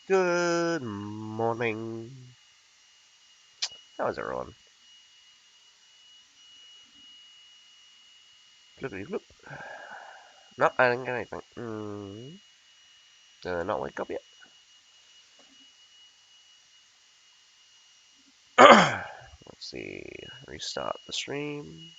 Good morning. How is everyone? Flippity flip. No, I didn't get anything. Did I not wake up yet? Let's see. Restart the stream.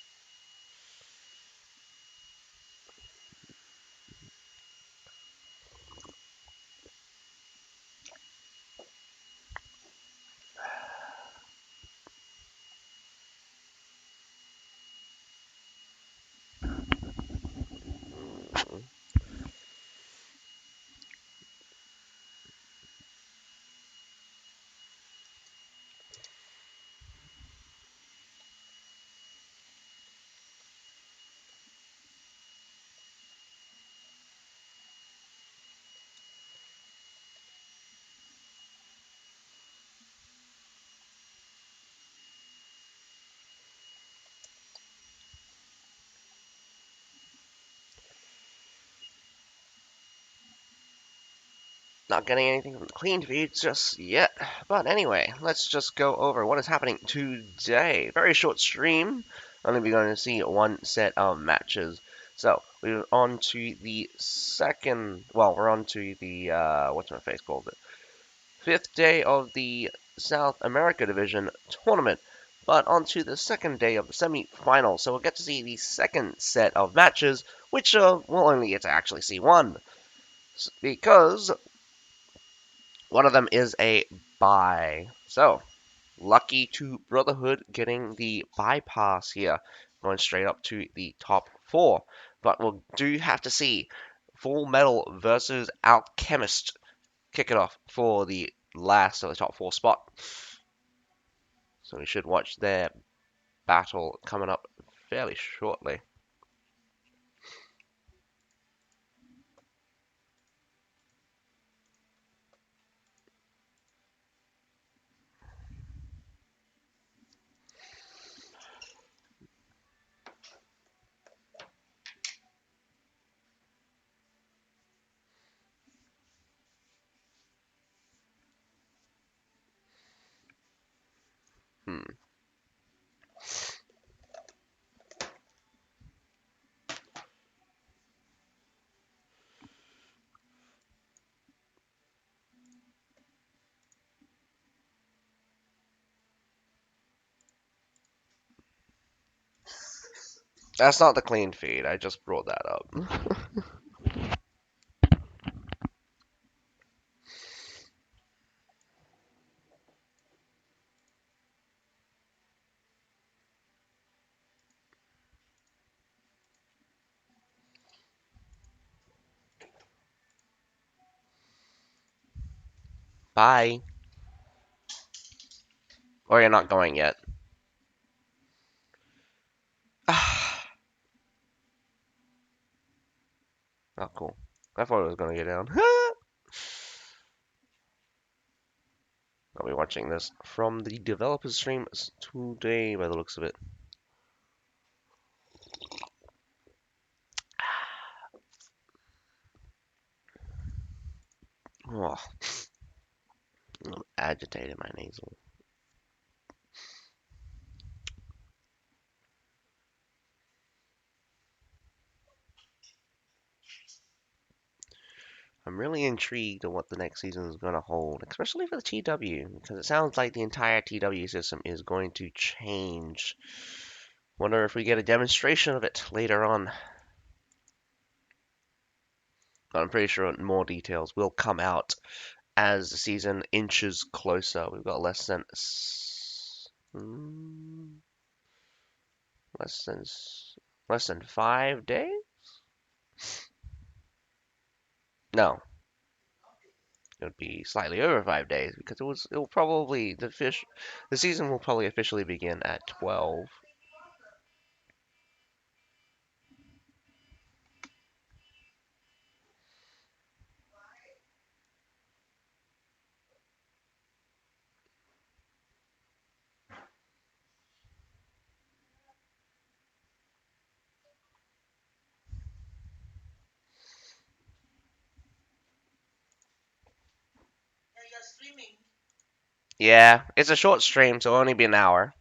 Not getting anything from the clean feed just yet. But anyway, let's just go over what is happening today. Very short stream. Only be going to see one set of matches. So we're on to the second. Well, we're on to the what's my face called it? Fifth day of the South America Division tournament. But on to the second day of the semi-final. So we'll get to see the second set of matches, which we'll only get to actually see one, because one of them is a bye. So, lucky to Brotherhood getting the bypass here, going straight up to the top four. But we'll do have to see Full Metal versus Alchemist kick it off for the last of the top four spot. So we should watch their battle coming up fairly shortly. Hmm. That's not the clean feed. I just brought that up. Bye. Or you're not going yet. Oh, cool. I thought it was going to get down. I'll be watching this from the developer's stream today by the looks of it. Oh, a little agitated my nasal. I'm really intrigued on what the next season is going to hold, especially for the TW, because it sounds like the entire TW system is going to change. Wonder if we get a demonstration of it later on. But I'm pretty sure more details will come out as the season inches closer. We've got mm, less than less than 5 days. No, it would be slightly over 5 days because it will probably the season will probably officially begin at 12. Yeah, it's a short stream, so it'll only be an hour.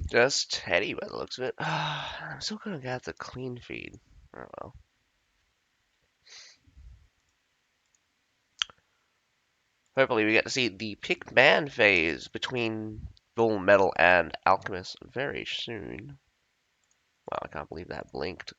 Just Teddy by the looks of it. I'm still gonna get the clean feed. Oh well. Hopefully we get to see the pick ban phase between Full Metal and Alchemist very soon. Wow, I can't believe that blinked.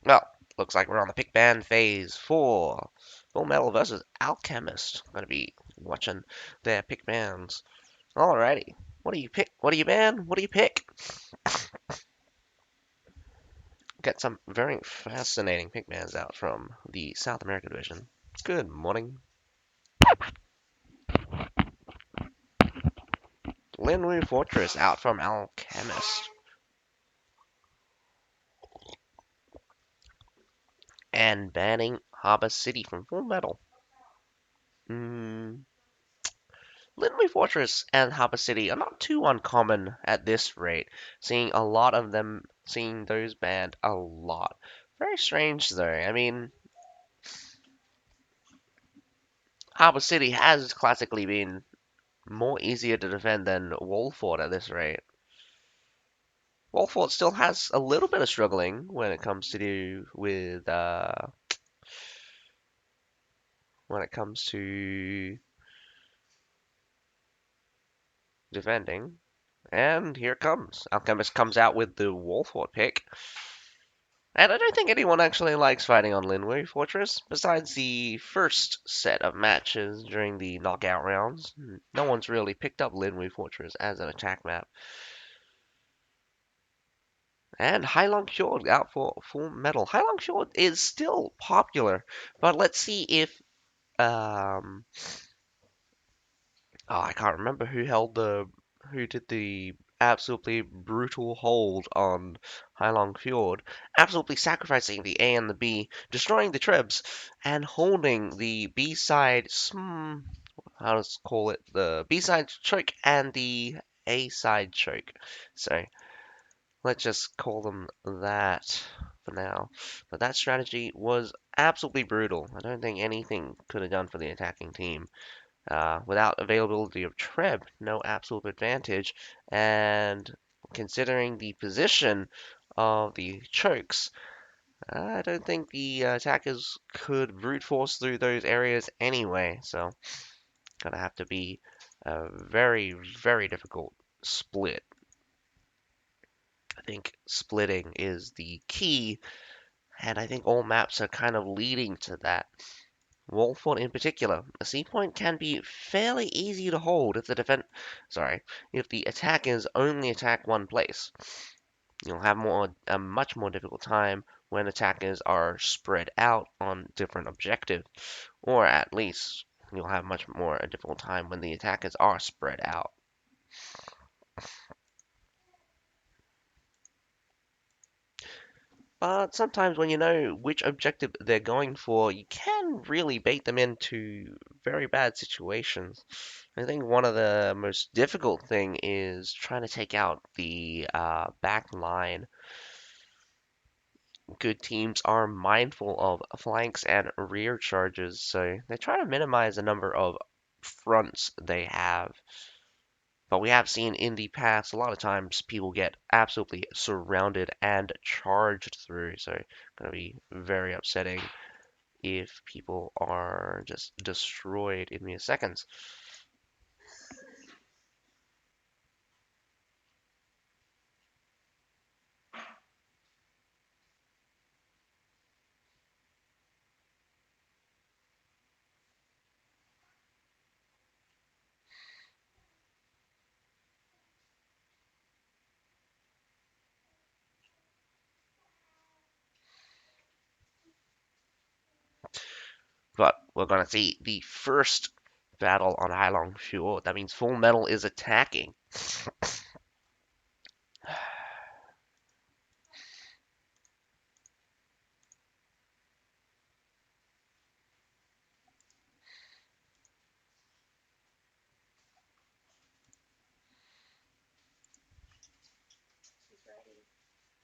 Well, looks like we're on the pick ban phase for Full Metal versus Alchemist. Gonna be watching their pick bans. Alrighty. What do you pick? What do you ban? What do you pick? Get some very fascinating pick bans out from the South American division. Good morning. Linwu Fortress out from Alchemist. And banning Harbor City from Full Metal. Mm, Linley Fortress and Harbor City are not too uncommon at this rate, seeing those banned a lot. Very strange though. I mean, Harbor City has classically been more easier to defend than Walford at this rate. Walford still has a little bit of struggling when it comes to do with when it comes to defending. And here it comes. Alchemist comes out with the Walford pick. And I don't think anyone actually likes fighting on Linway Fortress, besides the first set of matches during the knockout rounds. No one's really picked up Linway Fortress as an attack map. And Heilong Fjord out for Full Metal. Heilong Fjord is still popular, but let's see if oh, I can't remember who did the absolutely brutal hold on Heilong Fjord, absolutely sacrificing the A and the B, destroying the trebs, and holding the B side. How to call it? The B side choke and the A side choke. So let's just call them that for now. But that strategy was absolutely brutal. I don't think anything could have done for the attacking team. Without availability of Treb, no absolute advantage. And considering the position of the chokes, I don't think the attackers could brute force through those areas anyway. So Gonna have to be a very, very difficult split. I think splitting is the key, and I think all maps are kind of leading to that. Wolford in particular, a C point can be fairly easy to hold if the if the attackers only attack one place. You'll have a much more difficult time when attackers are spread out on different objectives, or at least you'll have much more a difficult time when the attackers are spread out. But sometimes when you know which objective they're going for, you can really bait them into very bad situations. I think one of the most difficult thing is trying to take out the back line. Good teams are mindful of flanks and rear charges, so they try to minimize the number of fronts they have. But we have seen in the past a lot of times people get absolutely surrounded and charged through, so gonna be very upsetting if people are just destroyed in mere seconds. But we're gonna see the first battle on Heilong Fjord. That means Full Metal is attacking.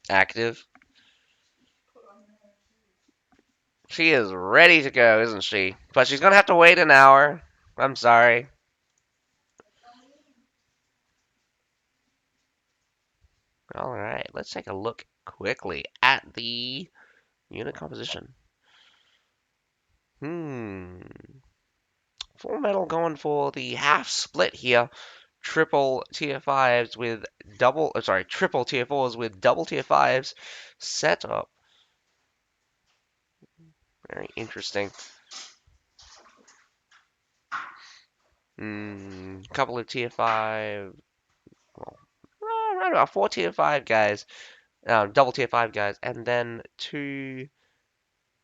Active. She is ready to go, isn't she? But she's gonna have to wait an hour. I'm sorry. Alright, let's take a look quickly at the unit composition. Hmm. Full Metal going for the half split here. Triple tier 5s with triple tier 4s with double tier 5s set up. Very interesting. Couple of tier 5, well, right about 4 tier 5 guys, double tier 5 guys, and then 2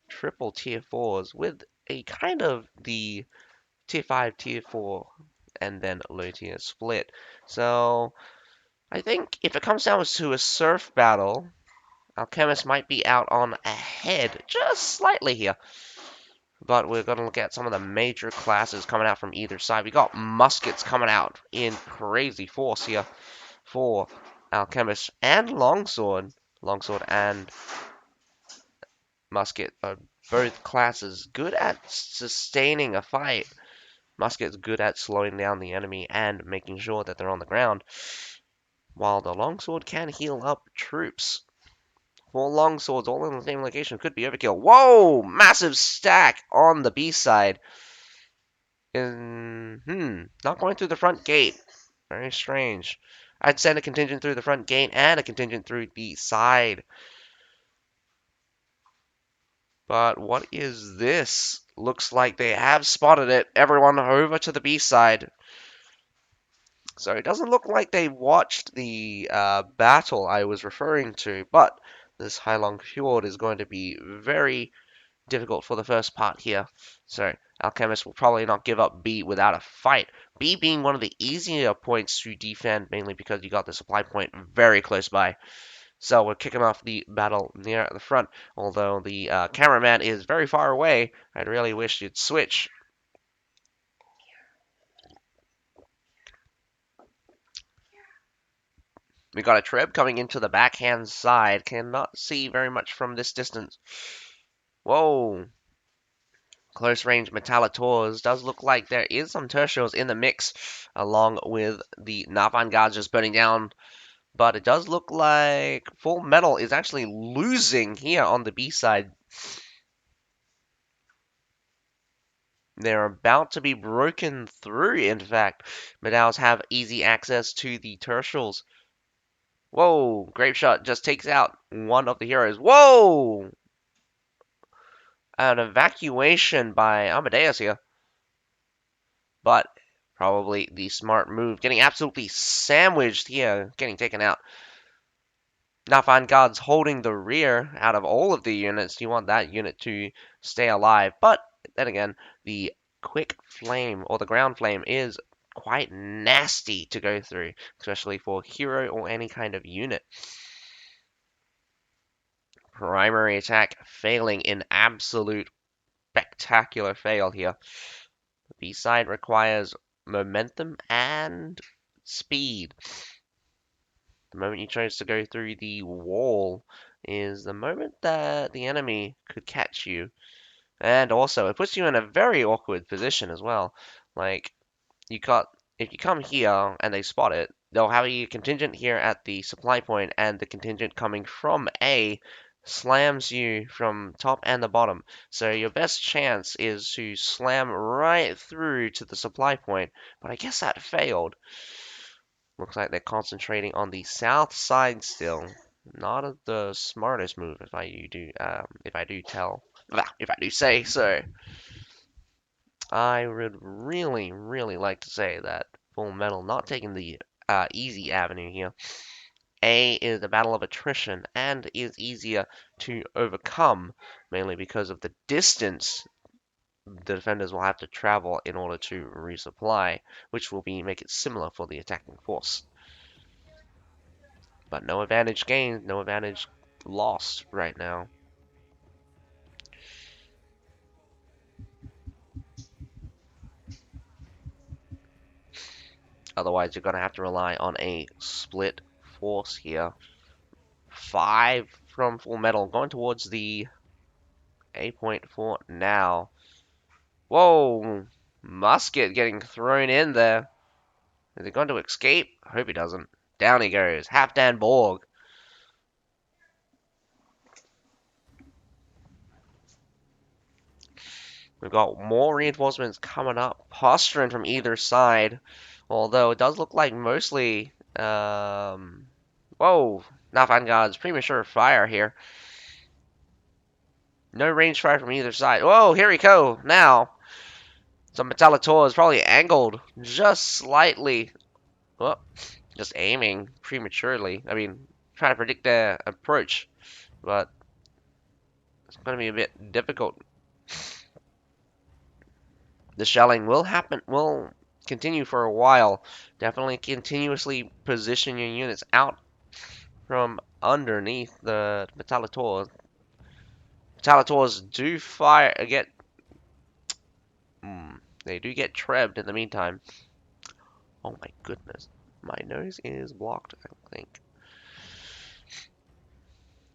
triple tier 4s with a kind of the tier 5, tier 4, and then low tier split. So I think if it comes down to a surf battle, Alchemist might be out on ahead just slightly here. But we're going to look at some of the major classes coming out from either side. We got muskets coming out in crazy force here for Alchemist and Longsword. Longsword and Musket are both classes good at sustaining a fight. Musket's good at slowing down the enemy and making sure that they're on the ground, while the Longsword can heal up troops. Four longswords all in the same location could be overkill. Whoa! Massive stack on the B side. Not going through the front gate. Very strange. I'd send a contingent through the front gate and a contingent through the side. But what is this? Looks like they have spotted it. Everyone over to the B side. So it doesn't look like they watched the battle I was referring to, but this Heilong Fjord is going to be very difficult for the first part here. So Alchemist will probably not give up B without a fight. B being one of the easier points to defend, mainly because you got the supply point very close by. So we're kicking off the battle near the front. Although the cameraman is very far away, I'd really wish you'd switch. We got a Treb coming into the backhand side. Cannot see very much from this distance. Whoa. Close range Metallators. Does look like there is some Tertials in the mix, along with the Navan guards just burning down. But it does look like Full Metal is actually losing here on the B side. They're about to be broken through, in fact. Medaus have easy access to the tertials. Whoa! Grape Shot just takes out one of the heroes. Whoa! An evacuation by Amadeus here. But probably the smart move. Getting absolutely sandwiched here. Getting taken out. Now Guard's holding the rear out of all of the units. You want that unit to stay alive. But then again, the quick flame or the ground flame is quite nasty to go through, especially for hero or any kind of unit. Primary attack failing in absolute spectacular fail here. The B side requires momentum and speed. The moment you chose to go through the wall is the moment that the enemy could catch you. And also, it puts you in a very awkward position as well. Like, you got, if you come here and they spot it, they'll have a contingent here at the supply point, and the contingent coming from A slams you from top and the bottom. So your best chance is to slam right through to the supply point, but I guess that failed. Looks like they're concentrating on the south side still. Not the smartest move, if I do say so. I would really, really like to say that Full Metal not taking the easy avenue here. A is a battle of attrition and is easier to overcome, mainly because of the distance the defenders will have to travel in order to resupply, which will make it similar for the attacking force. But no advantage gained, no advantage lost right now. Otherwise, you're going to have to rely on a split force here. 5 from Full Metal, going towards the A point for now. Whoa! Musket getting thrown in there. Is he going to escape? I hope he doesn't. Down he goes. Halfdan Borg. We've got more reinforcements coming up, posturing from either side. Although it does look like mostly, whoa, Vanguard's premature fire here. No range fire from either side. Whoa, here we go. Now, some Metallitor is probably angled just slightly. Well, just aiming prematurely. I mean, trying to predict their approach, but it's going to be a bit difficult. The shelling will continue for a while. Definitely continuously position your units out from underneath the Metallitor. Metallitors do fire, they do get trebbed in the meantime. Oh my goodness. My nose is blocked, I think.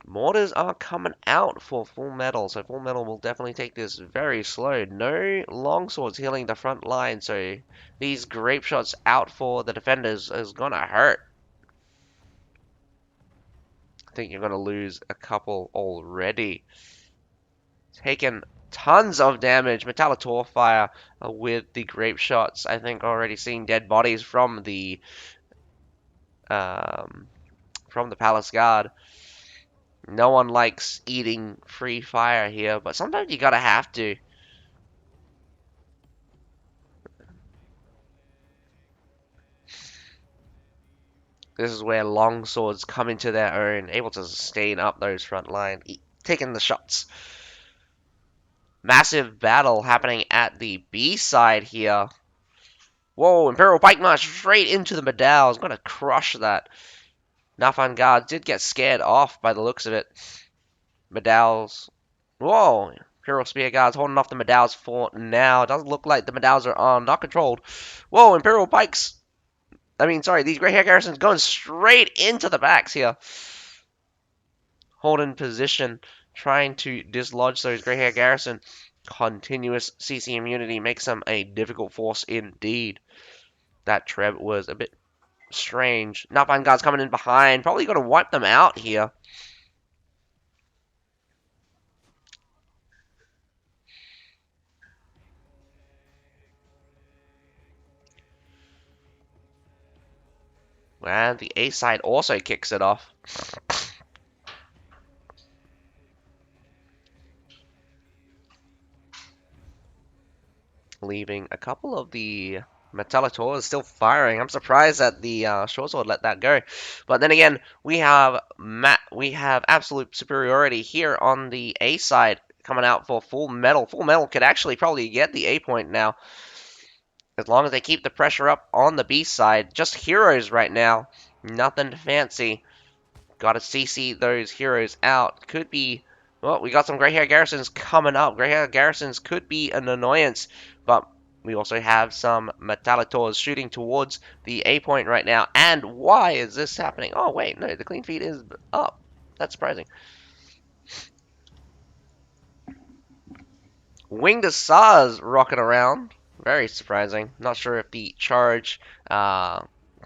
Mortars are coming out for Full Metal, so Full Metal will definitely take this very slow. No longswords healing the front line, so these grape shots out for the defenders is gonna hurt. I think you're gonna lose a couple already. Taken tons of damage. Metallitor fire with the grape shots. I think already seeing dead bodies from the Palace Guard. No one likes eating free fire here, but sometimes you gotta have to. This is where longswords come into their own, able to sustain up those front line, taking the shots. Massive battle happening at the B side here. Whoa, Imperial Pike March straight into the Medaus. Gonna crush that. Nafan Guard did get scared off by the looks of it. Medaus. Whoa, Imperial Spear Guards holding off the Medaus for now. It doesn't look like the Medaus are not controlled. Whoa, Imperial Pikes. These Grey Hair Garrisons going straight into the backs here. Holding position, trying to dislodge those Grey Hair Garrison. Continuous CC immunity makes them a difficult force indeed. That Treb was a bit strange. Nafan Guard's coming in behind. Probably going to wipe them out here. And the A side also kicks it off. Leaving a couple of the Metallitor still firing. I'm surprised that the short sword let that go. But then again, we have absolute superiority here on the A side coming out for full metal. Full metal could actually probably get the A point now. As long as they keep the pressure up on the B side. Just heroes right now. Nothing fancy. Gotta CC those heroes out. Could be... Well, we got some Grey Hair Garrisons coming up. Grey Hair Garrisons could be an annoyance. But we also have some Metallitors shooting towards the A point right now. And why is this happening? Oh, wait. No, the clean feed is up. That's surprising. Winged Asaz rocking around. Very surprising. Not sure if the charge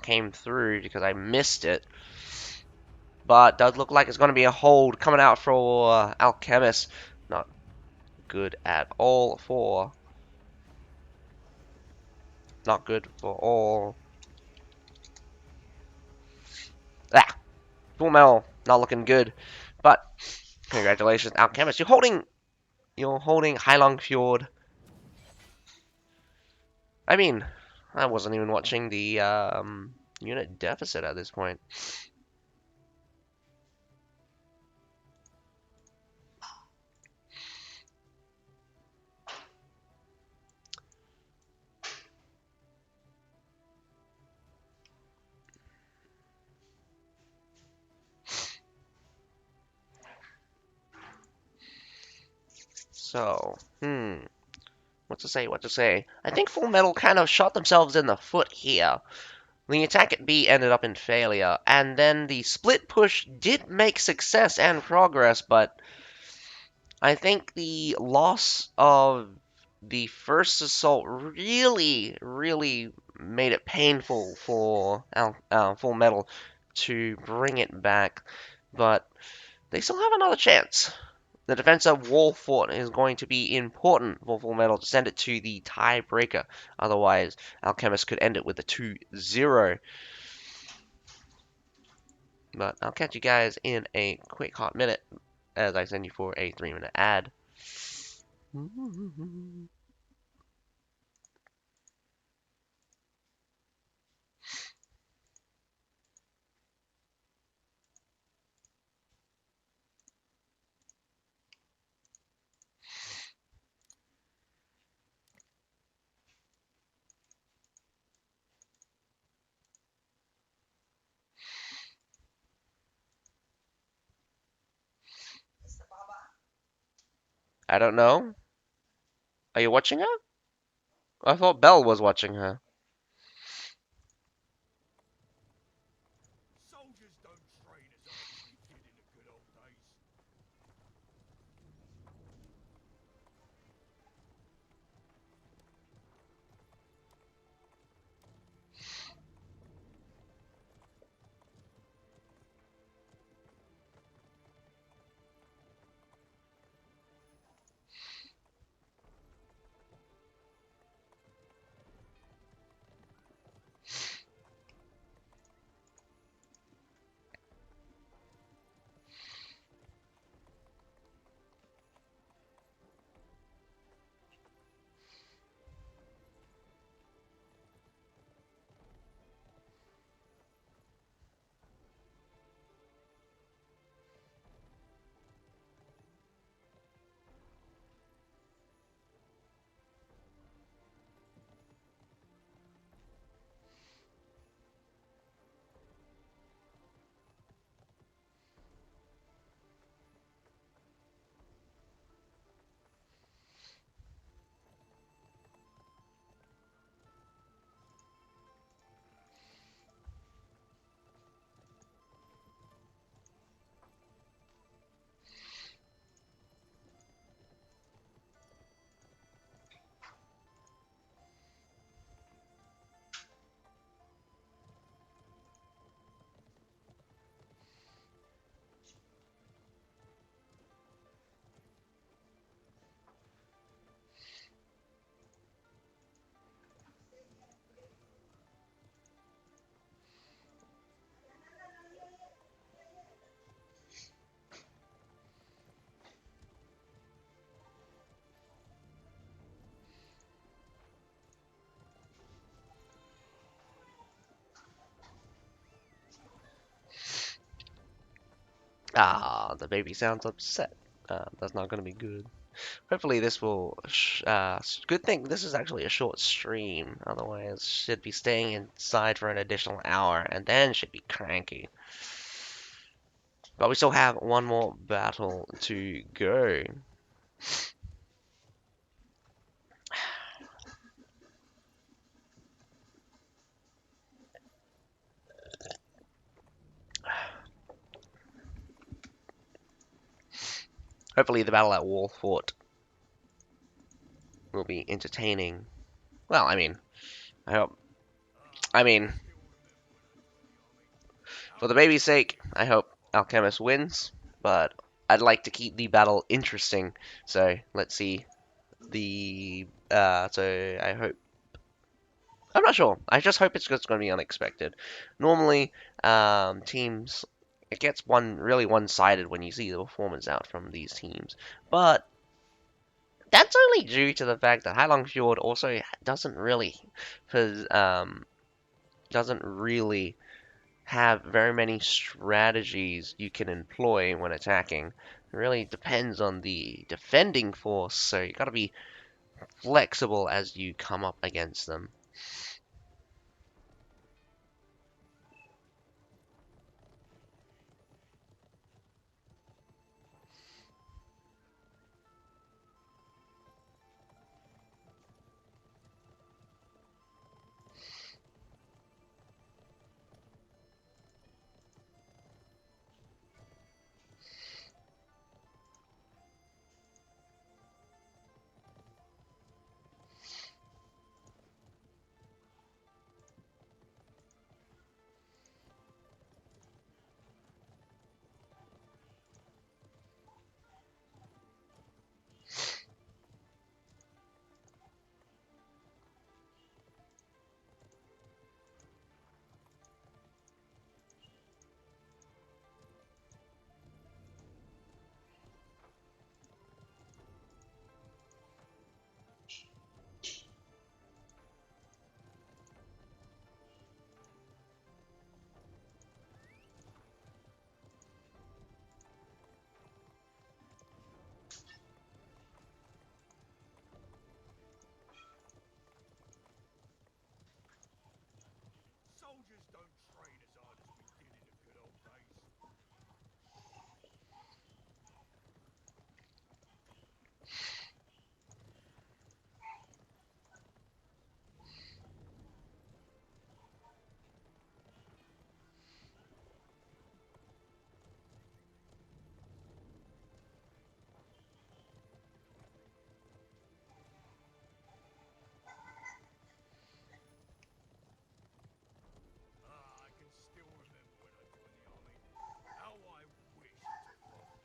came through because I missed it. But does look like it's going to be a hold coming out for Alchemist. Not good at all for... Not good for all. Ah! Full metal. Not looking good. But congratulations, Alchemist. You're holding Heilong Fjord. I mean, I wasn't even watching the unit deficit at this point. So, what to say, what to say? I think Full Metal kind of shot themselves in the foot here. The attack at B ended up in failure, and then the split push did make success and progress, but I think the loss of the first assault really made it painful for Full Metal to bring it back, but they still have another chance. The defensive wall fort is going to be important for Full Metal to send it to the tiebreaker. Otherwise, Alchemist could end it with a 2-0. But I'll catch you guys in a quick hot minute as I send you for a 3-minute ad. I don't know. Are you watching her? I thought Belle was watching her. Soldiers don't train as hard as we did in the good old days. Ah, the baby sounds upset. That's not going to be good. Hopefully this will, good thing this is actually a short stream. Otherwise, should be staying inside for an additional hour and then should be cranky. But we still have one more battle to go. Hopefully the battle at Wall Fort will be entertaining. Well, I hope, I I can mean, still remember when I joined the army. for How the I baby's sake, wished I hope Alchemist wins, but I'd like to keep the battle interesting. So let's see so I hope I'm not sure. I just hope it's just going to be unexpected. Normally, teams it gets really one-sided when you see the performance out from these teams, but that's only due to the fact that Heilong Fjord also pos- um, doesn't really have very many strategies you can employ when attacking. It really depends on the defending force, so you got to be flexible as you come up against them. soldiers don't train as hard as we did in the good old days. I can still remember when I joined the army. How I wished to fought.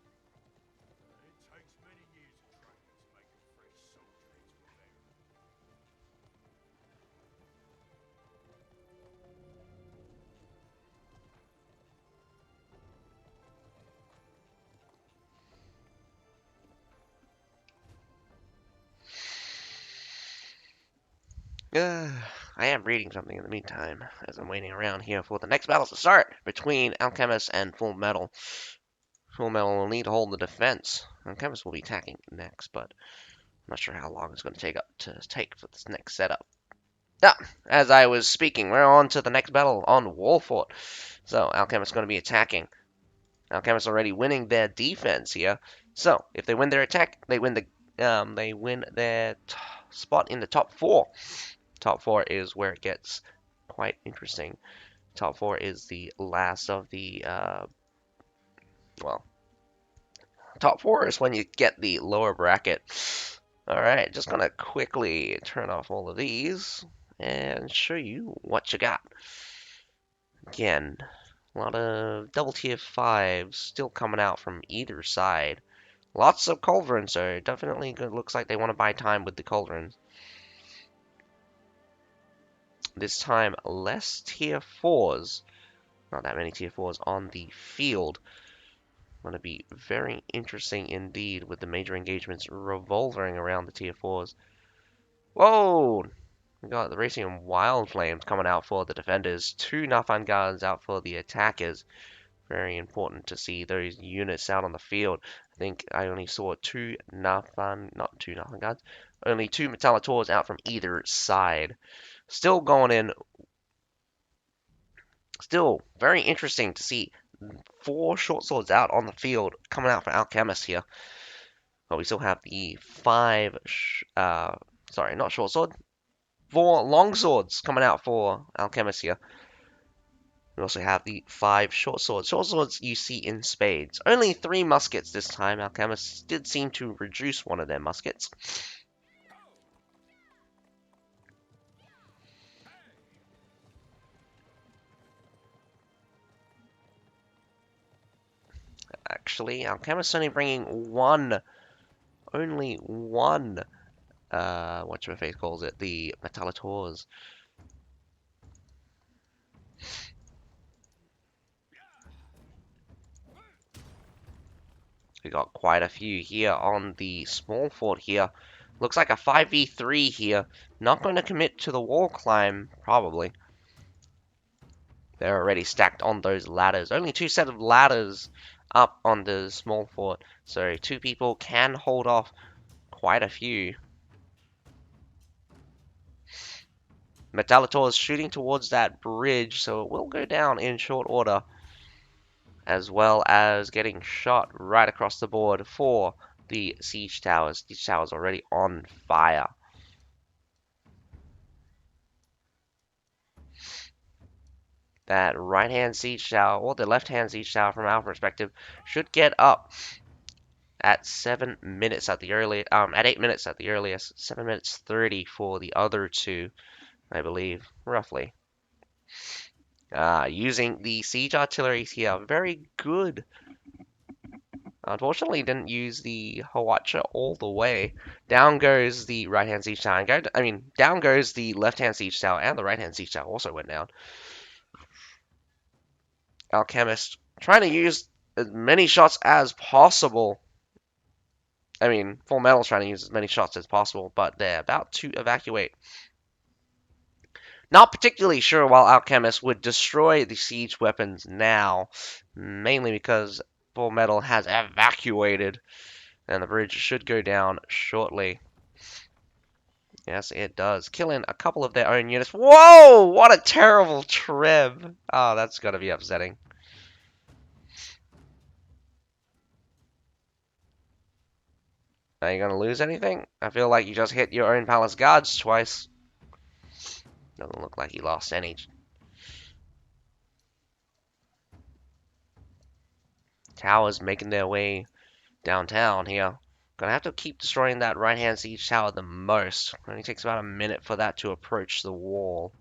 Guns are for buddies. It takes many years of training to make a fresh soldier into a veteran. I am reading something in the meantime as I'm waiting around here for the next battle to start between Alchemist and Full Metal. Full Metal will need to hold the defense. And Chemist will be attacking next, but I'm not sure how long it's going to take for this next setup. Ah, as I was speaking, we're on to the next battle on Wall Fort. So Alchemist's going to be attacking. Alchemist's already winning their defense here. So if they win their attack, they win their spot in the top four. Top four is where it gets quite interesting. Top four is the last of the well, top four is when you get the lower bracket. Alright, just gonna quickly turn off all of these and show you what you got. Again, a lot of double tier 5s still coming out from either side. Lots of Culverins, so definitely looks like they want to buy time with the Culverins. This time, less tier 4s. Not that many tier 4s on the field. Going to be very interesting indeed with the major engagements revolving around the tier 4s. Whoa! We got the Racing and Wild Flames coming out for the defenders. 2 Nathan guards out for the attackers. Very important to see those units out on the field. I think I only saw 2 Nathan, not 2 Nathan guards, only 2 Metallators out from either side. Still going in. Still very interesting to see 4 short swords out on the field coming out for Alchemist here. But we still have the 5, sorry, not short sword, 4 long swords coming out for Alchemist here. We also have the 5 short swords. Short swords you see in spades. Only 3 muskets this time. Alchemists did seem to reduce one of their muskets. Actually, Alchemists only bringing only one, whatchamafate calls it, the Metallators. We got quite a few here on the small fort here. Looks like a 5v3 here. Not going to commit to the wall climb, probably. They're already stacked on those ladders. Only 2 sets of ladders up on the small fort. So 2 people can hold off quite a few. Metallitor is shooting towards that bridge, so it will go down in short order. As well as getting shot right across the board for the siege towers. Siege towers already on fire. That right-hand siege tower, or the left-hand siege tower from our perspective, should get up at 7 minutes at the earliest, at 8 minutes at the earliest, 7 minutes 30 for the other 2, I believe, roughly. Using the siege artillery here, very good. Unfortunately, didn't use the Hwacha all the way. Down goes the right-hand siege tower. Down goes the left-hand siege tower, and the right-hand siege tower also went down. Alchemist trying to use as many shots as possible. Full Metal's trying to use as many shots as possible, but they're about to evacuate. Not particularly sure why Alchemist would destroy the siege weapons now, mainly because Full Metal has evacuated, and the bridge should go down shortly. Yes, it does. Killing a couple of their own units. Whoa! What a terrible treb. Oh, that's gotta be upsetting. Are you gonna lose anything? I feel like you just hit your own palace guards twice. Doesn't look like he lost any. Towers making their way downtown here. Gonna have to keep destroying that right-hand siege tower the most. It only takes about a minute for that to approach the wall.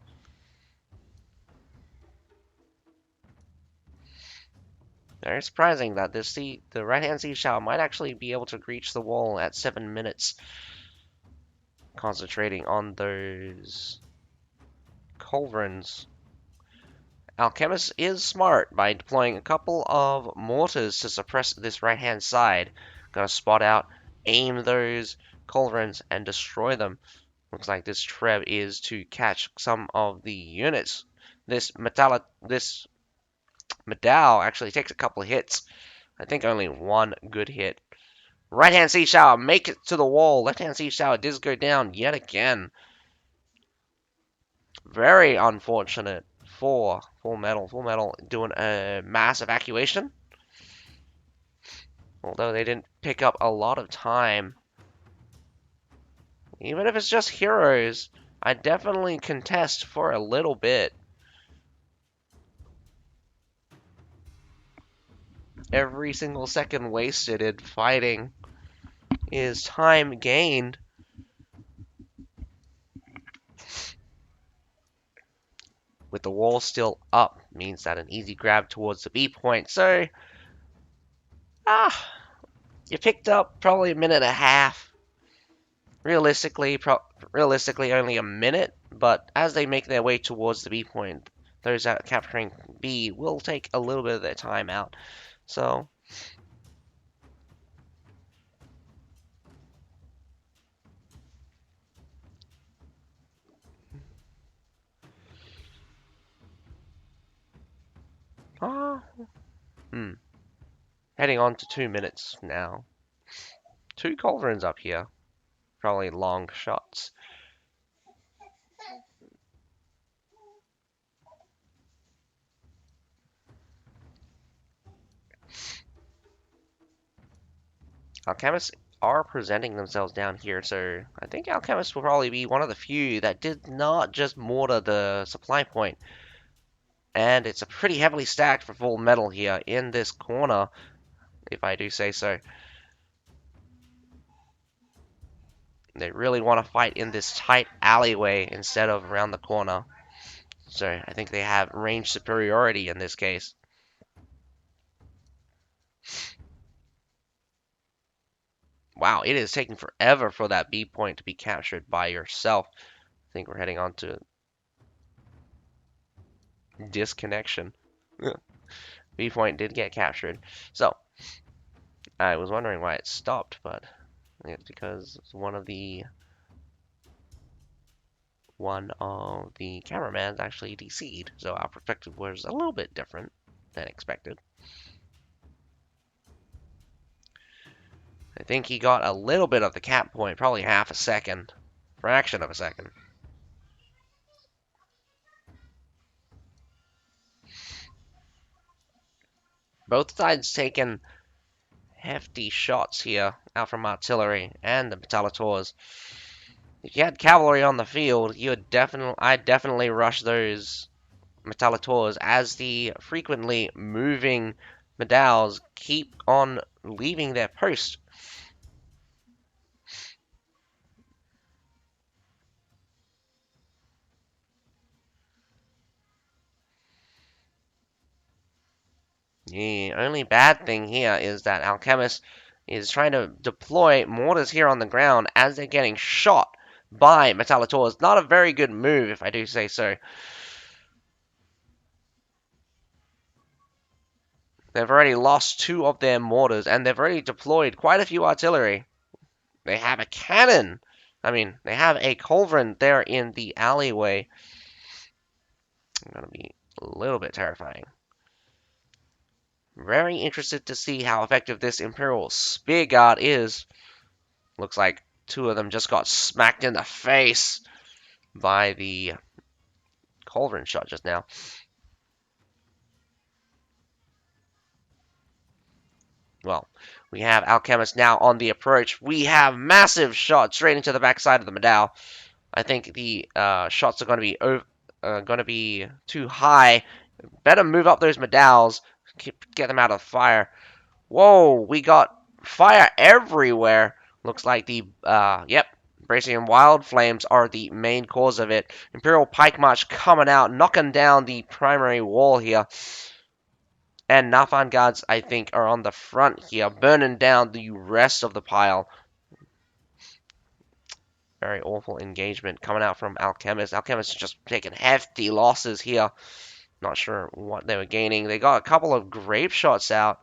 Very surprising that the right-hand siege tower might actually be able to reach the wall at 7 minutes. Concentrating on those culverins. Alchemist is smart by deploying a couple of mortars to suppress this right-hand side. Gonna spot out, aim those culverins, and destroy them. Looks like this treb is to catch some of the units. This Medal actually takes a couple of hits. I think only one good hit. Right-hand Sea Shower, make it to the wall. Left-hand Sea Shower does go down yet again. Very unfortunate for Full Metal. Full Metal doing a mass evacuation. Although they didn't pick up a lot of time. Even if it's just heroes, I definitely contest for a little bit. Every single second wasted in fighting is time gained. With the wall still up, means that an easy grab towards the B point. So, ah, you picked up probably a minute and a half. Realistically, only a minute. But as they make their way towards the B point, those that are capturing B will take a little bit of their time out. So, ah, heading on to 2 minutes now. Two cauldrons up here. Probably long shots. Alchemists are presenting themselves down here, so I think Alchemists will probably be one of the few that did not just mortar the supply point. And it's a pretty heavily stacked for Full Metal here in this corner, if I do say so. They really want to fight in this tight alleyway instead of around the corner. So I think they have range superiority in this case. Wow, it is taking forever for that B point to be captured by yourself. I think we're heading on to disconnection. B point did get captured. So, I was wondering why it stopped, but it's because one of the cameramans actually DC'd, so our perspective was a little bit different than expected. I think he got a little bit of the cap point, probably half a second, fraction of a second. Both sides taking hefty shots here out from artillery and the Metallators. If you had cavalry on the field, I'd definitely rush those Metallators as the frequently moving medals keep on leaving their post. The only bad thing here is that Alchemist is trying to deploy mortars here on the ground as they're getting shot by Metallators. Not a very good move, if I do say so. They've already lost two of their mortars, and they've already deployed quite a few artillery. They have a cannon. I mean, they have a culverin there in the alleyway. It's going to be a little bit terrifying. Very interested to see how effective this Imperial Spear Guard is. Looks like two of them just got smacked in the face by the culverin shot just now. Well, we have Alchemist now on the approach. We have massive shots straight into the backside of the Medal. I think the shots are going to be too high. Better move up those Medals. Get them out of fire. Whoa, we got fire everywhere. Looks like the, yep, Bracian Wild Flames are the main cause of it. Imperial Pike March coming out, knocking down the primary wall here. And Nafan Guards, I think, are on the front here, burning down the rest of the pile. Very awful engagement coming out from Alchemist. Alchemist just taking hefty losses here. Not sure what they were gaining. They got a couple of grape shots out,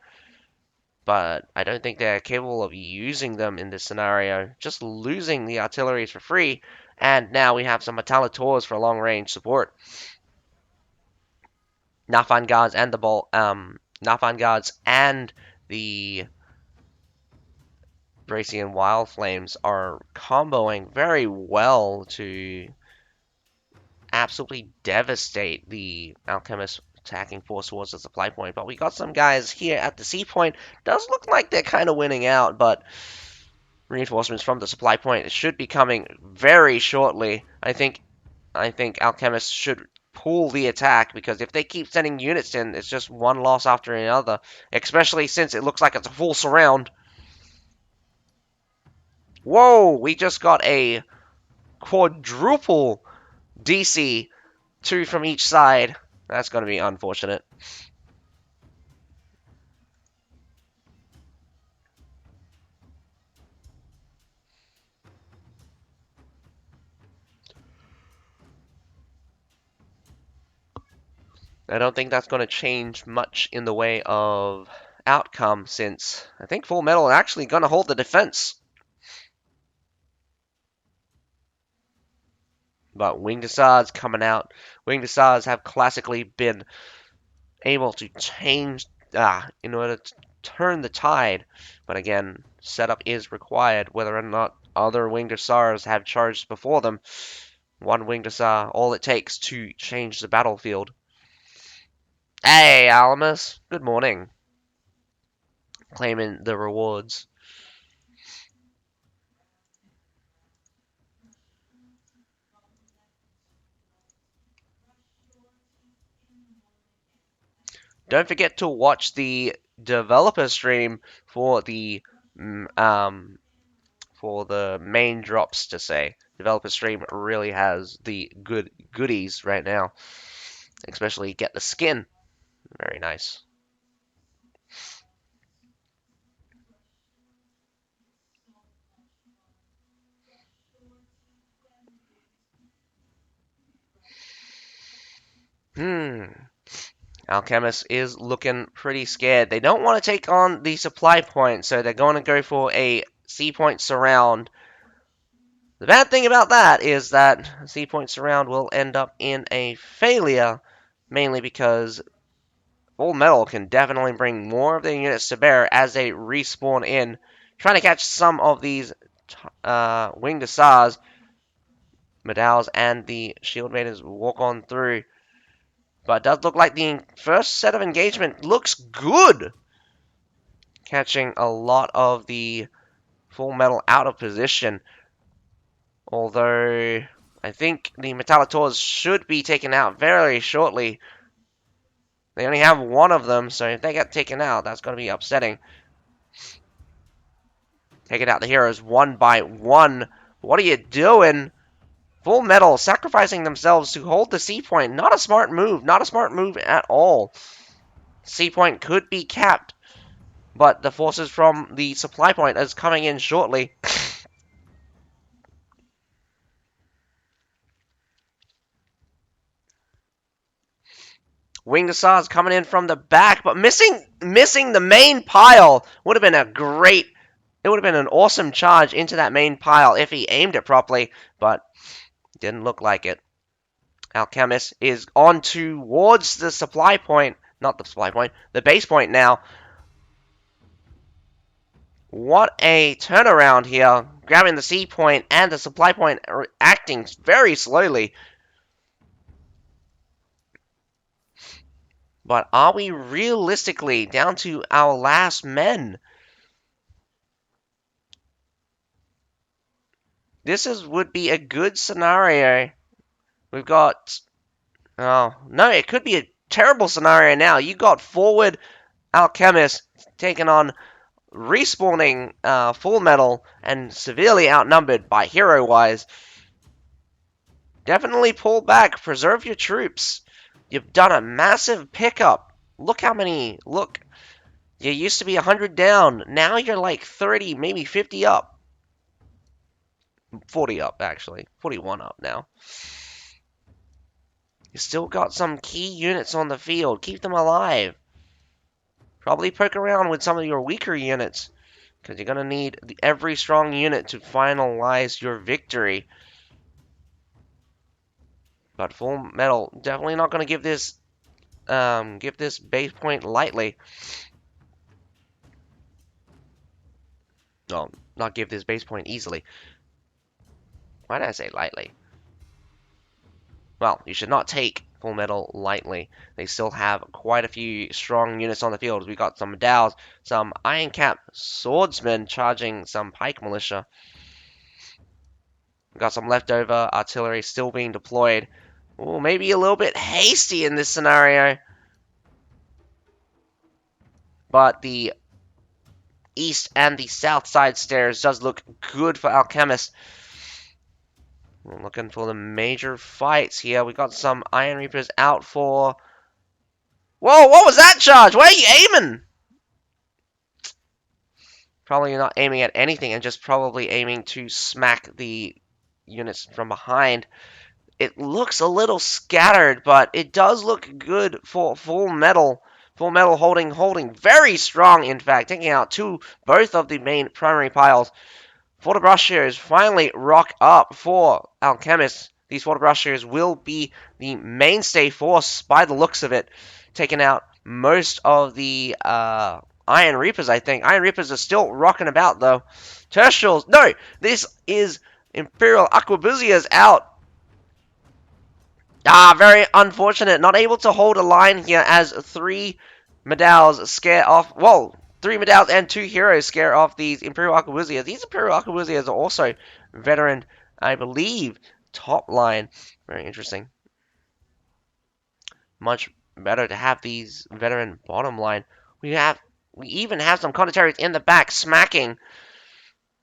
but I don't think they're capable of using them in this scenario. Just losing the artillery for free, and now we have some Metallators for long-range support. Nafan Guards and the Nafan Guards and the Bracian Wild Flames are comboing very well to absolutely devastate the Alchemist attacking force towards the supply point. But we got some guys here at the C point. Does look like they're kind of winning out, but reinforcements from the supply point should be coming very shortly. I think Alchemists should pull the attack because if they keep sending units in, it's just one loss after another. Especially since it looks like it's a full surround. Whoa, we just got a quadruple DC, two from each side. That's going to be unfortunate. I don't think that's going to change much in the way of outcome since I think Full Metal is actually going to hold the defense. But Winged Hussars coming out. Winged Hussars have classically been able to change in order to turn the tide. But again, setup is required whether or not other Winged Hussars have charged before them. One Winged Hussar, all it takes to change the battlefield. Hey, Alamus. Good morning. Claiming the rewards. Don't forget to watch the developer stream for the main drops to say. Developer stream really has the good goodies right now. Especially get the skin. Very nice. Alchemist is looking pretty scared. They don't want to take on the supply point, so they're going to go for a C point surround. The bad thing about that is that C point surround will end up in a failure, mainly because Full Metal can definitely bring more of their units to bear as they respawn in, trying to catch some of these Winged Hussars. Medals and the Shield Maidens walk on through. But it does look like the first set of engagement looks good. Catching a lot of the Full Metal out of position. Although, I think the Metallators should be taken out very shortly. They only have one of them, so if they get taken out, that's going to be upsetting. Taking out the heroes one by one. What are you doing? Full Metal sacrificing themselves to hold the C point. Not a smart move. Not a smart move at all. C point could be capped, but the forces from the supply point is coming in shortly. Winged Hussars coming in from the back, but missing the main pile. Would have been a great. It would have been an awesome charge into that main pile if he aimed it properly, but didn't look like it. Alchemist is on towards the supply point. Not the supply point, the base point now. What a turnaround here. Grabbing the C point and the supply point acting very slowly. But are we realistically down to our last men? Would be a good scenario. We've got... Oh, no, it could be a terrible scenario now. You got forward Alchemist taking on respawning Full Metal and severely outnumbered by hero-wise. Definitely pull back. Preserve your troops. You've done a massive pickup. Look how many... Look. You used to be 100 down. Now you're like 30, maybe 50 up. 40 up, actually. 41 up now. You still got some key units on the field. Keep them alive. Probably poke around with some of your weaker units, because you're going to need every strong unit to finalize your victory. But Full Metal definitely not going to give this base point lightly. No, not give this base point easily. Why did I say lightly? Well, you should not take Full Metal lightly. They still have quite a few strong units on the field. We got some Dows, some Iron Cap swordsmen charging some Pike militia. We got some leftover artillery still being deployed. Ooh, maybe a little bit hasty in this scenario. But the east and the south side stairs does look good for Alchemist. We're looking for the major fights here. We got some Iron Reapers out for... Whoa, what was that charge? Where are you aiming? Probably not aiming at anything and just probably aiming to smack the units from behind. It looks a little scattered, but it does look good for Full Metal. Full Metal holding very strong, in fact, taking out both of the main primary piles. Fortibrushers finally rock up for Alchemists. These Fortibrushers will be the mainstay force by the looks of it, taking out most of the Iron Reapers, I think. Iron Reapers are still rocking about, though. Tertials, no, this is Imperial Arquebusiers out. Very unfortunate. Not able to hold a line here as three Medaus scare off. Well, three Medaus and two heroes scare off these Imperial Arquebusiers. These Imperial Arquebusiers are also veteran, I believe, top line. Very interesting. Much better to have these veteran bottom line. We even have some condottieri in the back smacking.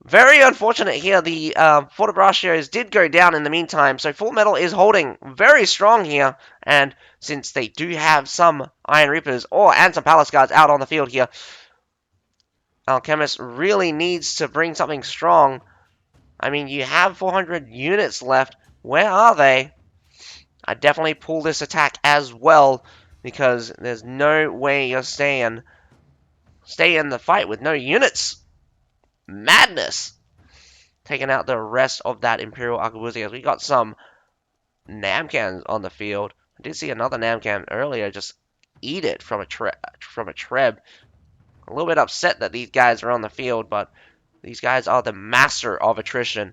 Very unfortunate here. The Fortibraccios did go down in the meantime, so Full Metal is holding very strong here. And since they do have some Iron Reapers and some Palace Guards out on the field here, Alchemist really needs to bring something strong. I mean, you have 400 units left. Where are they? I'd definitely pull this attack as well, because there's no way you're stay in the fight with no units. Madness! Taking out the rest of that Imperial Arquebusiers. We got some Namcans on the field. I did see another Namcan earlier just eat it from a Treb. A little bit upset that these guys are on the field, but these guys are the master of attrition.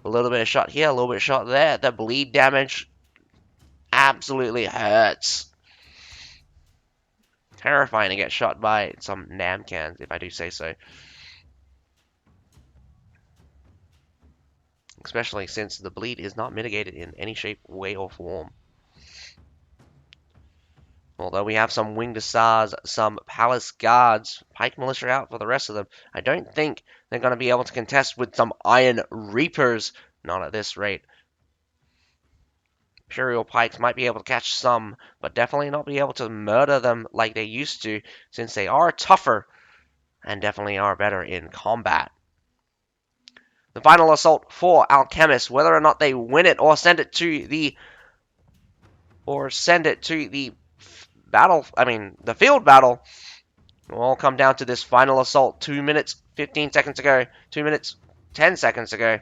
A little bit of shot here, a little bit of shot there. The bleed damage absolutely hurts. Terrifying to get shot by some Namcans, if I do say so. Especially since the bleed is not mitigated in any shape, way, or form. Although we have some Winged Hussars, some Palace Guards, Pike Militia out for the rest of them. I don't think they're going to be able to contest with some Iron Reapers. Not at this rate. Imperial Pikes might be able to catch some, but definitely not be able to murder them like they used to, since they are tougher and definitely are better in combat. The final assault for Alchemists, whether or not they win it or send it to the battle, the field battle, will all come down to this final assault. 2 minutes 15 seconds ago, 2 minutes 10 seconds ago.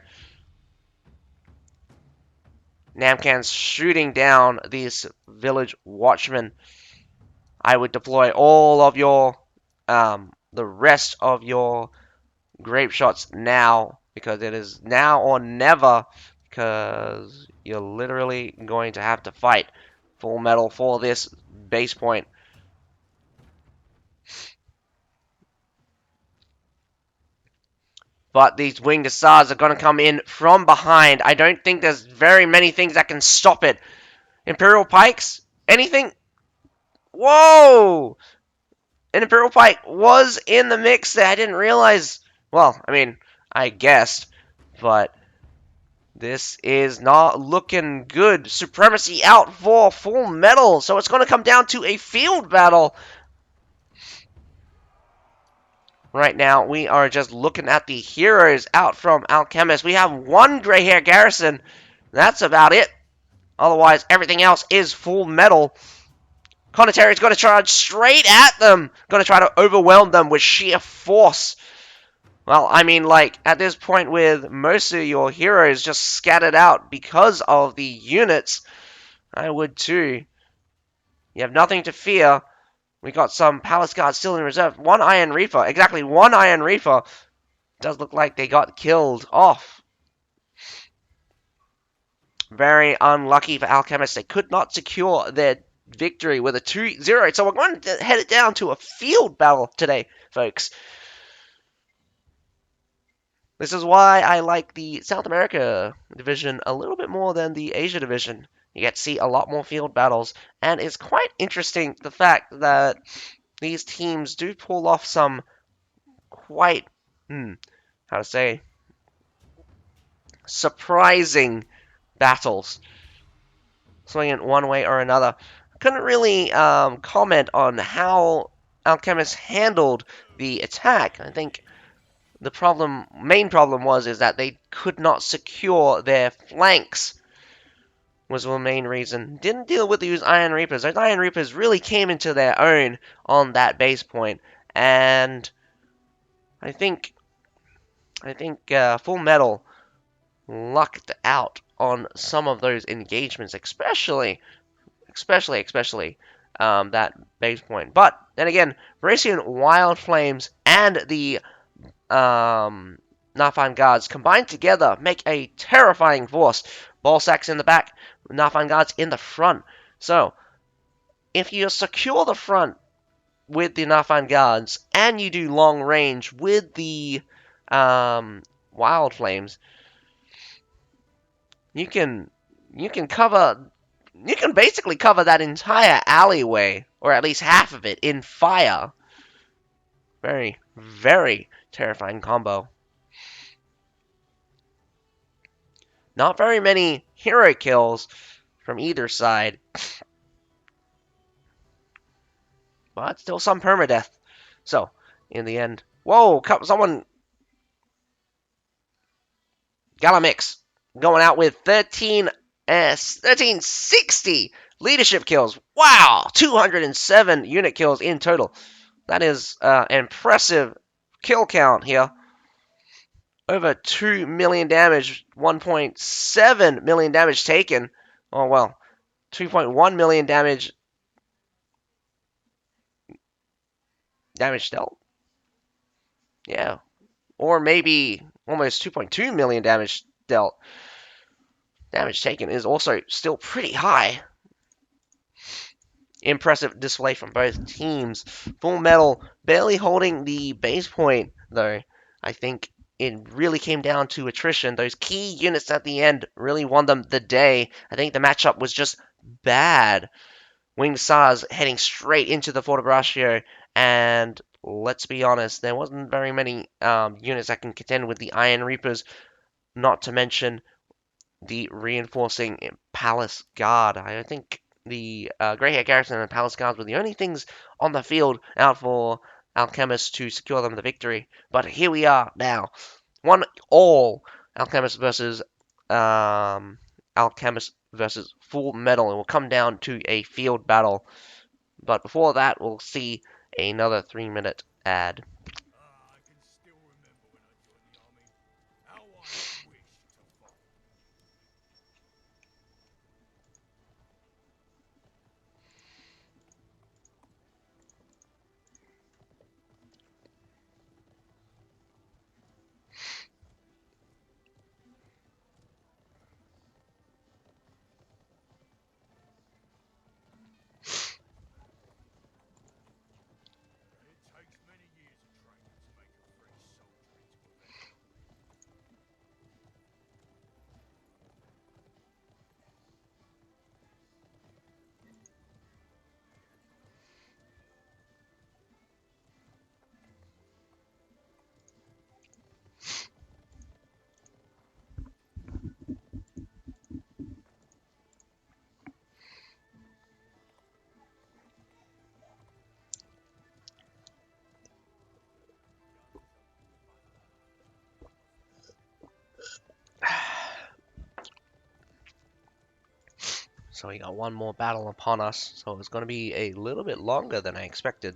Namcan's shooting down these village watchmen. I would deploy all of your, the rest of your grape shots now, because it is now or never, because you're literally going to have to fight Full Metal for this base point. But these Winged Hussars are going to come in from behind. I don't think there's very many things that can stop it. Imperial Pikes? Anything? Whoa! An Imperial Pike was in the mix there. I didn't realize. Well, I guessed. But this is not looking good. Supremacy out for Full Metal. So it's going to come down to a field battle. Right now, we are just looking at the heroes out from Alchemist. We have one gray hair garrison. That's about it. Otherwise, everything else is Full Metal. Condottieri's going to charge straight at them. Going to try to overwhelm them with sheer force. Well, at this point with most of your heroes just scattered out because of the units, I would too. You have nothing to fear. We got some Palace Guards still in reserve. One Iron Reaper. Exactly, one Iron Reaper. Does look like they got killed off. Very unlucky for Alchemist. They could not secure their victory with a 2-0. So we're going to head it down to a field battle today, folks. This is why I like the South America division a little bit more than the Asia division. You get to see a lot more field battles, and it's quite interesting the fact that these teams do pull off some quite, how to say, surprising battles, swinging one way or another. Couldn't really comment on how Alchemist handled the attack. I think the main problem is that they could not secure their flanks. Was the main reason. Didn't deal with these Iron Reapers. Those Iron Reapers really came into their own on that base point, and I think Full Metal lucked out on some of those engagements, especially that base point. But then again, Bracian Wild Flames and the Nafan Guards combined together make a terrifying force. Ball sacks in the back, Nafan Guards in the front. So if you secure the front with the Nafan Guards and you do long range with the Wild Flames, you can basically cover that entire alleyway, or at least half of it, in fire. Very, very terrifying combo. Not very many hero kills from either side, but still some permadeath. So, in the end, whoa, someone, Galamix, going out with 1360 leadership kills. Wow, 207 unit kills in total. That is impressive kill count here. Over 2 million damage, 1.7 million damage taken. Oh, well, 2.1 million damage dealt. Yeah. Or maybe almost 2.2 million damage dealt. Damage taken is also still pretty high. Impressive display from both teams. Full Metal barely holding the base point, though. I think it really came down to attrition. Those key units at the end really won them the day. I think the matchup was just bad. Winged SARS heading straight into the Fortebraccio, and let's be honest, there wasn't very many units that can contend with the Iron Reapers, not to mention the reinforcing Palace Guard. I think the Greyhair Garrison and Palace Guards were the only things on the field out for Alchemist to secure them the victory. But here we are now. 1-all Alchemist versus Full Metal. It will come down to a field battle. But before that, we'll see another 3-minute ad. I can still remember when I joined the army. How I wished to fight. It takes many years of training to make a fresh soldier into a veteran. So we got one more battle upon us, so it's going to be a little bit longer than I expected.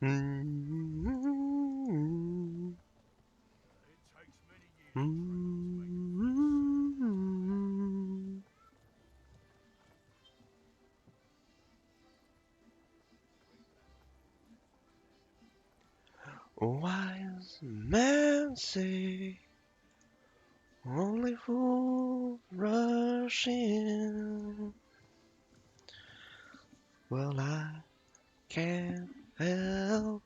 It takes many years of training to make a fist. Wise men say only fools rush in. Well, I can't help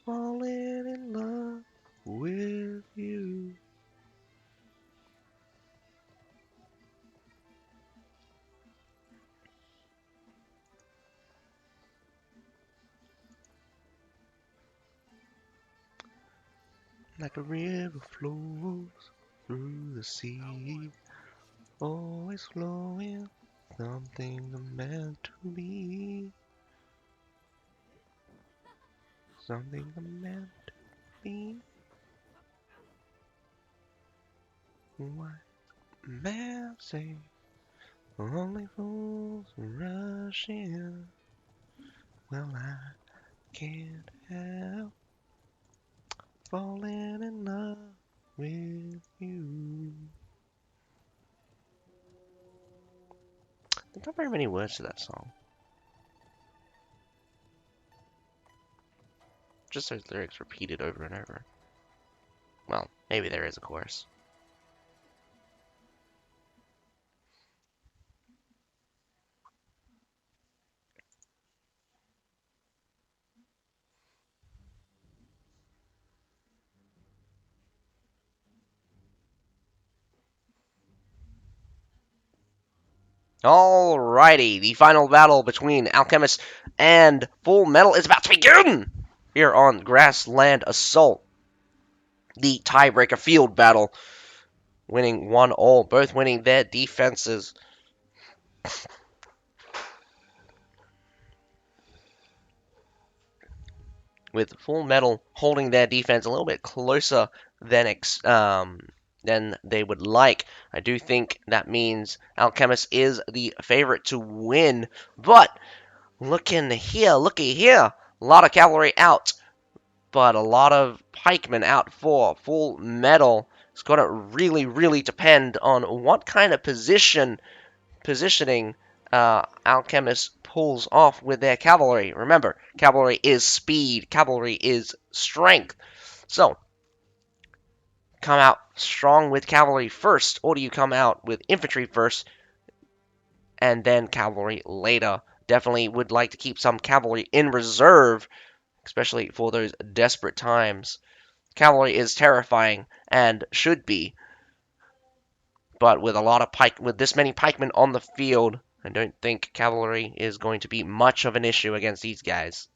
falling in love with you. Like a river flows through the How I sea, wished always flowing, something meant to be, something meant to be. What men say, only fools rush in. Well, I can't help falling in love with you. There's not very many words to that song. Just those lyrics repeated over and over. Well, maybe there is a chorus. Alrighty, the final battle between Alchemist and Full Metal is about to begin! Here on Grassland Assault, the tiebreaker field battle, winning 1-all, both winning their defenses. With Full Metal holding their defense a little bit closer than they would like. I do think that means Alchemist is the favorite to win, but looky here, a lot of cavalry out, but a lot of pikemen out for Full Metal. It's going to really depend on what kind of positioning Alchemist pulls off with their cavalry. Remember, cavalry is speed, cavalry is strength. So, come out strong with cavalry first, or do you come out with infantry first and then cavalry later? Definitely would like to keep some cavalry in reserve, especially for those desperate times. Cavalry is terrifying and should be, but with a lot of with this many pikemen on the field, I don't think cavalry is going to be much of an issue against these guys.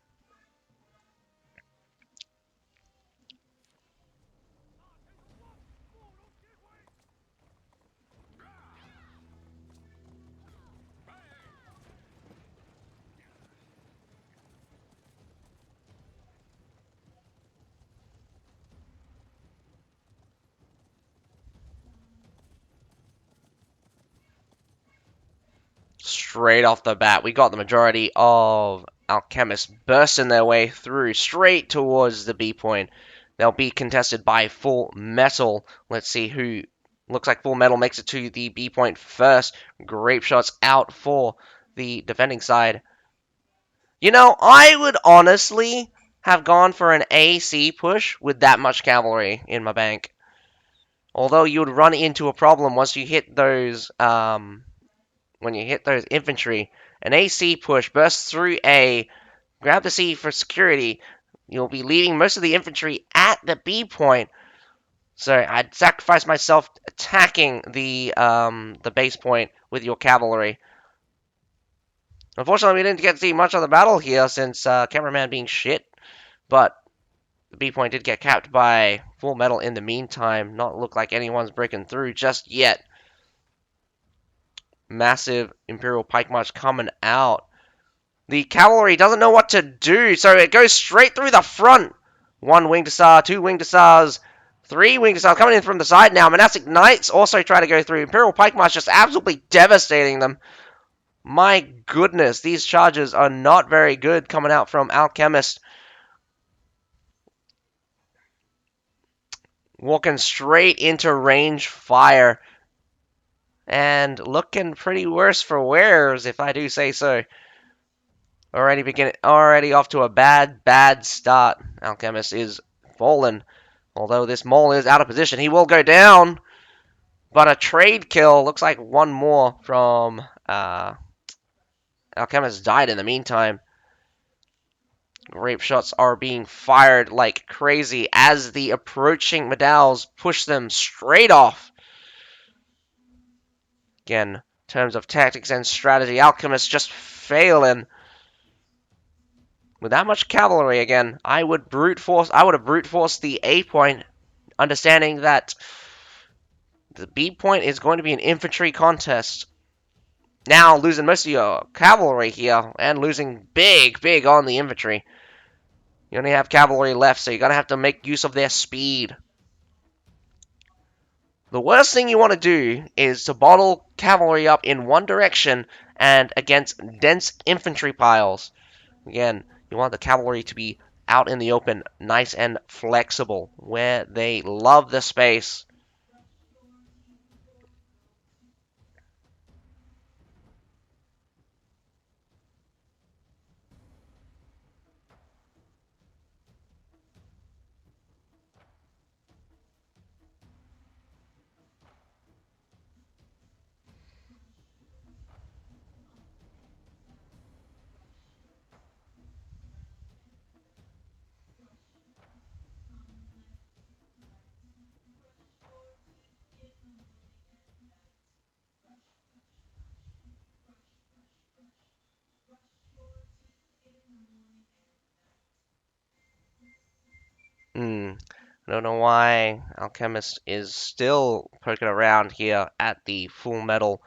Straight off the bat, we got the majority of alchemists bursting their way through straight towards the B point. They'll be contested by Full Metal. Let's see who. Looks like Full Metal makes it to the B point first. Grape shots out for the defending side. You know, I would honestly have gone for an AC push with that much cavalry in my bank. Although you would run into a problem once you hit those when you hit those infantry. An AC push bursts through A, grab the C for security. You'll be leaving most of the infantry at the B point. So I'd sacrifice myself attacking the base point with your cavalry. Unfortunately, we didn't get to see much of the battle here since cameraman being shit. But the B point did get capped by Full Metal in the meantime. Not look like anyone's breaking through just yet. Massive Imperial Pike March coming out. The cavalry doesn't know what to do, so it goes straight through the front. One winged hussar, two winged hussars, three winged hussars coming in from the side now. Monastic Knights also try to go through. Imperial Pike March just absolutely devastating them. My goodness, these charges are not very good coming out from Alchemist. Walking straight into range fire. And looking pretty worse for wears, if I do say so. Already off to a bad start. Alchemist is fallen. Although this mole is out of position, he will go down. But a trade kill looks like one more from Alchemist died in the meantime. Grape shots are being fired like crazy as the approaching medals push them straight off. Again, in terms of tactics and strategy, Alchemist just failing. With that much cavalry again, I would have brute forced the A point, understanding that the B point is going to be an infantry contest. Now losing most of your cavalry here, and losing big on the infantry. You only have cavalry left, so you're going to have to make use of their speed. The worst thing you want to do is to bottle cavalry up in one direction and against dense infantry piles. Again, you want the cavalry to be out in the open, nice and flexible, where they love the space. I don't know why Alchemist is still poking around here at the full metal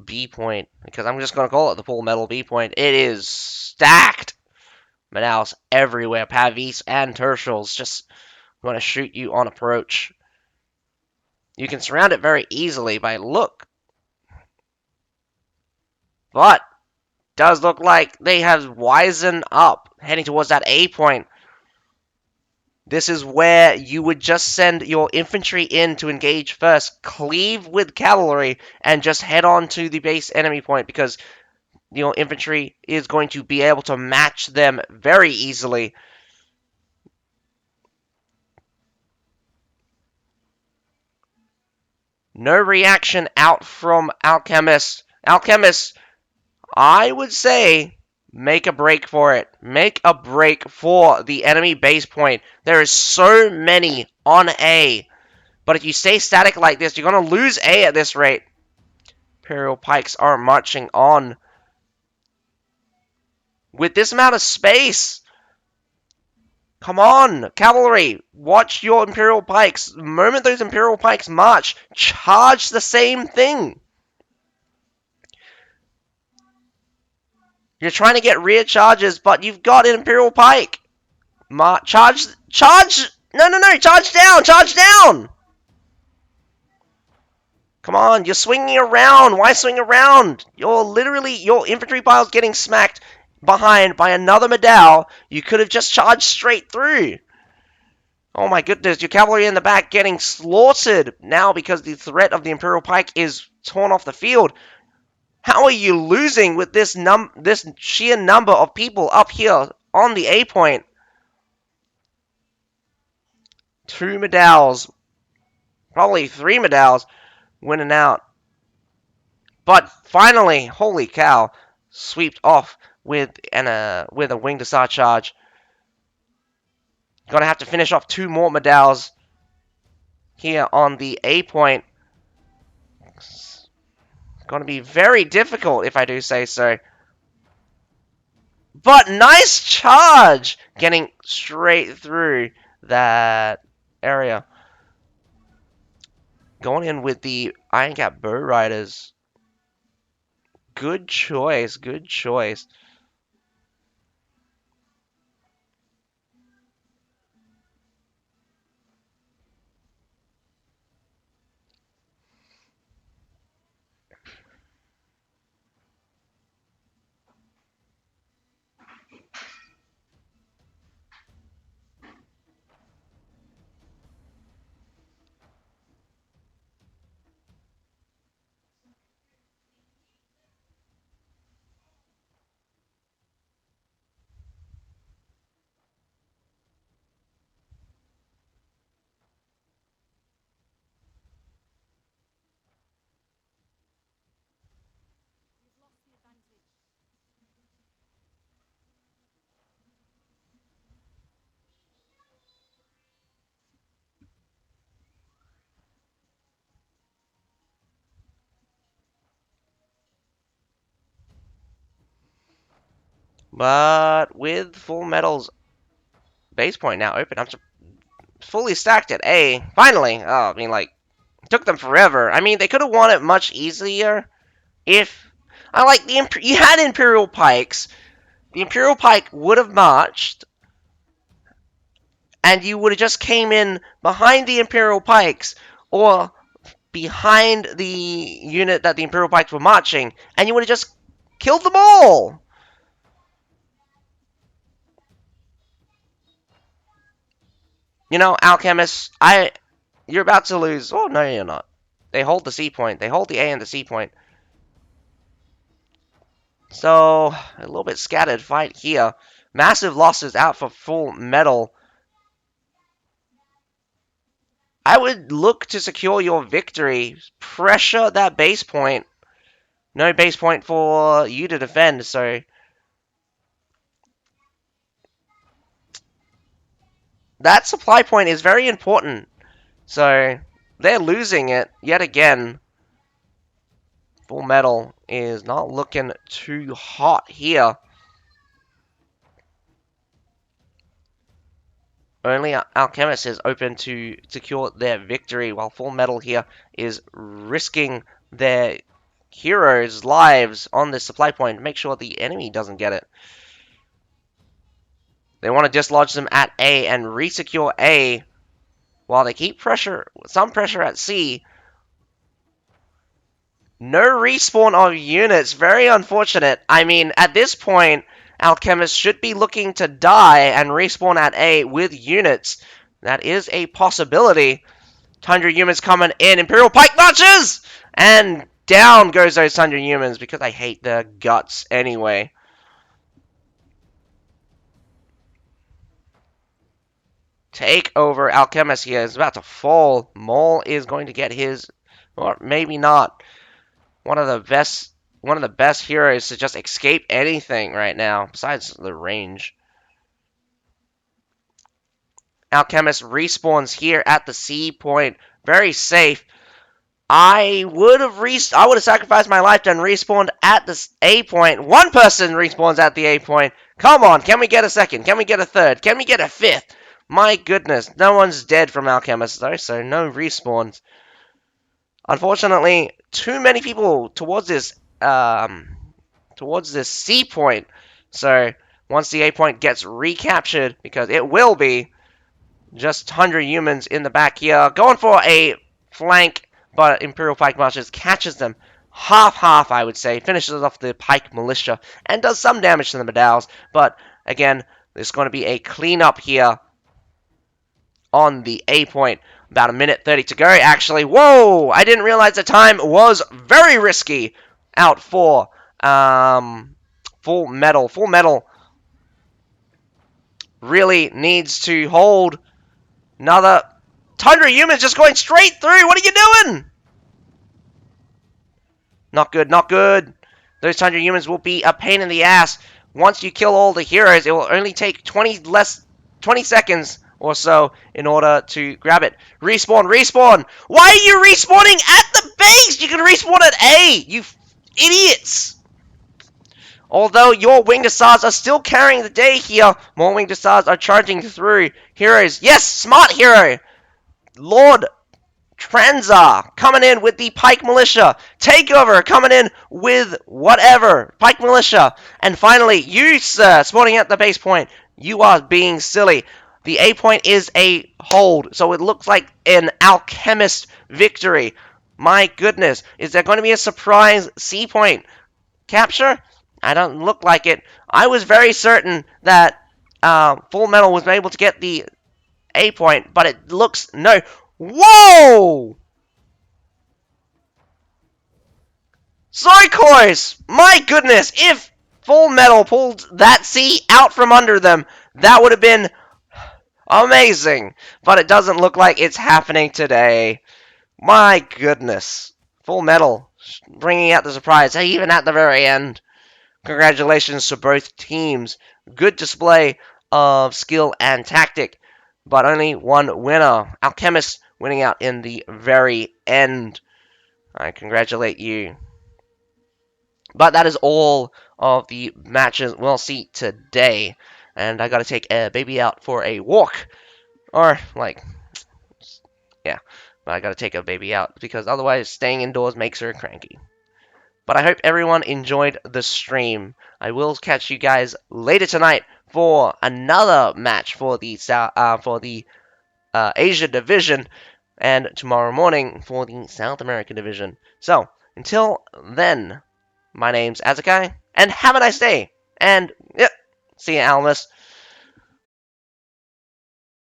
B point, because I'm just going to call it the full metal B point. It is stacked! Medals everywhere, Pavis and Tertials just going to shoot you on approach. You can surround it very easily by look. But does look like they have wisened up, heading towards that A point. This is where you would just send your infantry in to engage first, cleave with cavalry, and just head on to the base enemy point, because your infantry is going to be able to match them very easily. No reaction out from Alchemist. Alchemist, I would say, make a break for it. Make a break for the enemy base point. There is so many on A. But if you stay static like this, you're going to lose A at this rate. Imperial Pikes are marching on. With this amount of space, come on, cavalry, watch your Imperial Pikes. The moment those Imperial Pikes march, charge the same thing. You're trying to get rear charges, but you've got an Imperial Pike. Charge, no, charge down. Come on, you're swinging around. Why swing around? Your infantry pile's getting smacked behind by another medal. You could have just charged straight through. Oh my goodness, your cavalry in the back getting slaughtered now because the threat of the Imperial Pike is torn off the field. How are you losing with this sheer number of people up here on the A point? 2 medals, probably 3 medals, winning out. But finally, holy cow, swept off with a wing to start charge. Gonna have to finish off 2 more medals here on the A point. It's gonna be very difficult if I do say so. But nice charge! Getting straight through that area. Going in with the Iron Cap Bow Riders. Good choice, good choice. But with Full Metal's base point now open, I'm fully stacked at A. Finally! Oh, I mean, like, it took them forever. I mean, they could have won it much easier if... I like you had Imperial Pikes. The Imperial Pike would have marched, and you would have just came in behind the Imperial Pikes, or behind the unit that the Imperial Pikes were marching, and you would have just killed them all! You know, Alchemist, you're about to lose. Oh, no, you're not. They hold the C point. They hold the A and the C point. So, a little bit scattered fight here. Massive losses out for Full Metal. I would look to secure your victory. Pressure that base point. No base point for you to defend, so... That supply point is very important. So, they're losing it yet again. Full Metal is not looking too hot here. Only Alchemist is open to secure their victory, while Full Metal here is risking their heroes' lives on this supply point to make sure the enemy doesn't get it. They want to dislodge them at A and re-secure A while they keep some pressure at C. No respawn of units. Very unfortunate. I mean, at this point, Alchemist should be looking to die and respawn at A with units. That is a possibility. 100 humans coming in. Imperial Pike marches! And down goes those 100 humans because I hate their guts anyway. Take over. Alchemist here is about to fall. Maul is going to get his, or maybe not. One of the best heroes to just escape anything right now, besides the range. Alchemist respawns here at the C point. Very safe. I would have sacrificed my life and respawned at the A point. One person respawns at the A point. Come on, can we get a second? Can we get a third? Can we get a fifth? My goodness, no one's dead from Alchemist though, so no respawns. Unfortunately, too many people towards this C point. So once the A point gets recaptured, because it will be, just 100 humans in the back here, going for a flank, but Imperial Pike Marches catches them half, I would say, finishes off the Pike Militia, and does some damage to the Medals, but again, there's going to be a cleanup here on the A point. About a minute 30 to go, actually. Whoa! I didn't realize the time was very risky out for Full Metal. Full Metal really needs to hold another 100 humans just going straight through. What are you doing? Not good, not good. Those 100 humans will be a pain in the ass. Once you kill all the heroes, it will only take 20 seconds or so in order to grab it. Respawn, respawn! Why are you respawning at the base? You can respawn at A, you idiots! Although your Winged Hussars are still carrying the day here, more Winged Hussars are charging through. Heroes, yes, smart hero! Lord Tranzar coming in with the Pike Militia. Takeover coming in with whatever. Pike Militia. And finally, you, sir, spawning at the base point. You are being silly. The A point is a hold, so it looks like an Alchemist victory. My goodness. Is there going to be a surprise C point capture? I don't look like it. I was very certain that Full Metal was able to get the A point, but it looks... No. Whoa! Psychos! My goodness, if Full Metal pulled that C out from under them, that would have been amazing. But it doesn't look like it's happening today. My goodness. Full Metal bringing out the surprise, even at the very end. Congratulations to both teams. Good display of skill and tactic, but only one winner. Alchemist winning out in the very end. I congratulate you. But that is all of the matches we'll see today. And I gotta take a baby out for a walk. Or, like, yeah. But I gotta take a baby out because otherwise staying indoors makes her cranky. But I hope everyone enjoyed the stream. I will catch you guys later tonight for another match for the Asia division, and tomorrow morning for the South American division. So until then, my name's Azakai, and have a nice day. And yep, see you, Almas.